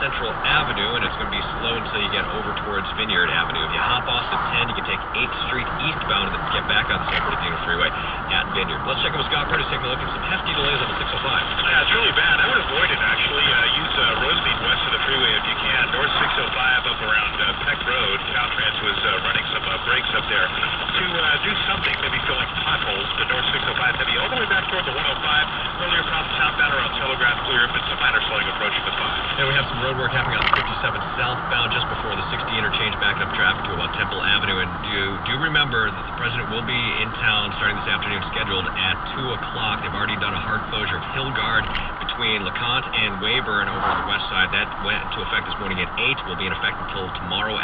Central Avenue, and it's going to be slow until you get over towards Vineyard Avenue. If you hop off the 10, you can take 8th Street eastbound and then get back on the San Bernardino Freeway at Vineyard. Let's check in with Scott Curtis, taking a look at some hefty delays on the 605. Yeah, it's really bad. I would avoid it, actually. Use road speed west of the freeway if you can. North 605 up around Peck Road. Caltrans was running some brakes up there to do something, maybe filling potholes. The North 605 heavy all the way back toward the 105. Earlier problems southbound around Telegraph Clear, but some minor slowing approaching the 5. And we have some road work happening on 57 southbound just before the 60 interchange, backing up traffic to about Temple Avenue. And do remember that the president will be in town starting this afternoon, scheduled at 2 o'clock. They've already done a hard closure of Hillgard between LeConte and Weyburn over on the west side. That went into effect this morning at 8, will be in effect until tomorrow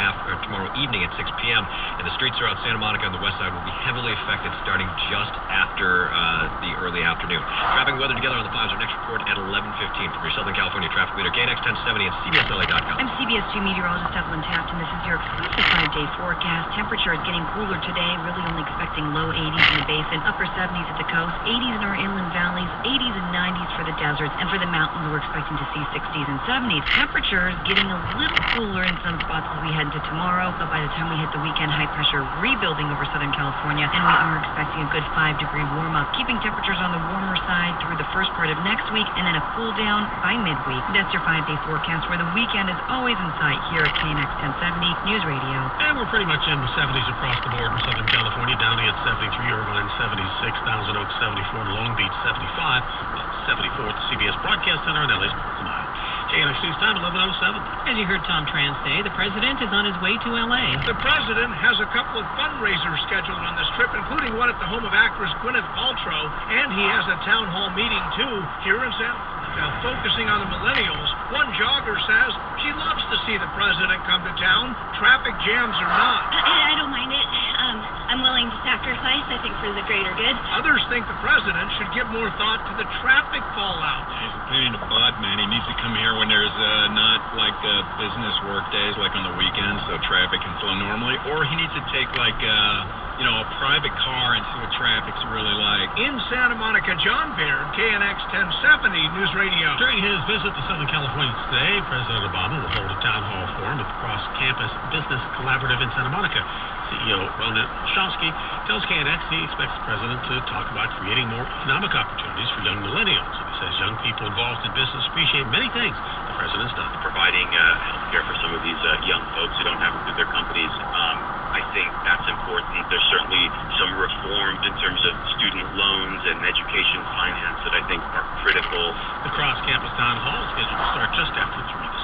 evening at 6 p.m. And the streets throughout Santa Monica on the west side will be heavily affected starting just after the early afternoon. Traffic and weather together on the 5s. Our next report at 11:15 from your Southern California traffic leader, KNX 1070 and CBSLA.com. I'm CBS 2 meteorologist Evelyn Taft, and this is your exclusive 5-day forecast. Temperature is getting cooler today, really only expecting low 80s in the basin, upper 70s at the coast, 80s in our inland valleys, 80s and 90s for the deserts, and for the mountains we're expecting to see 60s and 70s. Temperatures getting a little cooler in some spots as we head into tomorrow, but by the time we hit the weekend, high pressure rebuilding over Southern California, and we are expecting a good 5-degree warm-up, keeping temperatures on the warmer side through the first part of next week, and then a cool down by midweek. That's your 5-day forecast, where the weekend is always in sight here at KNX 1070 News Radio. And we're pretty much in the 70s across the board in Southern California. Downey at 73, Irvine 76, Thousand Oaks 74, Long Beach 75, 74 at the CBS Broadcast Center in LA's Park Mile. KNX News Time, 11:07. As you heard Tom Trans say, the president is on his way to L.A. The president has a couple of fundraisers scheduled on this trip, including one at the home of actress Gwyneth Paltrow, and he has a town hall meeting, too, here in Santa Monica, focusing on the millennials. One jogger says she loves to see the president come to town, traffic jams or not. I don't mind it. I'm willing to sacrifice, I think, for the greater good. Others think the president should give more thought to the traffic fallout. He's a pain in the butt, man. He needs to come here when there's not like business work days, like on the weekends, so traffic can flow normally. Or he needs to take like a private car and see what traffic's really like. In Santa Monica, John Baird, KNX 1070 News Radio. During his visit to Southern California today, President Obama will hold a town hall forum at the Cross Campus Business Collaborative in Santa Monica. CEO Ronan Chomsky tells KNX he expects the president to talk about creating more economic opportunities for young millennials. And he says young people involved in business appreciate many things the president's done. Providing health care for some of these young folks who don't have it through their companies, I think that's important. There's certainly some reform in terms of student loans and education finance that I think are critical. The Cross Campus Town Hall is scheduled to start just after 3.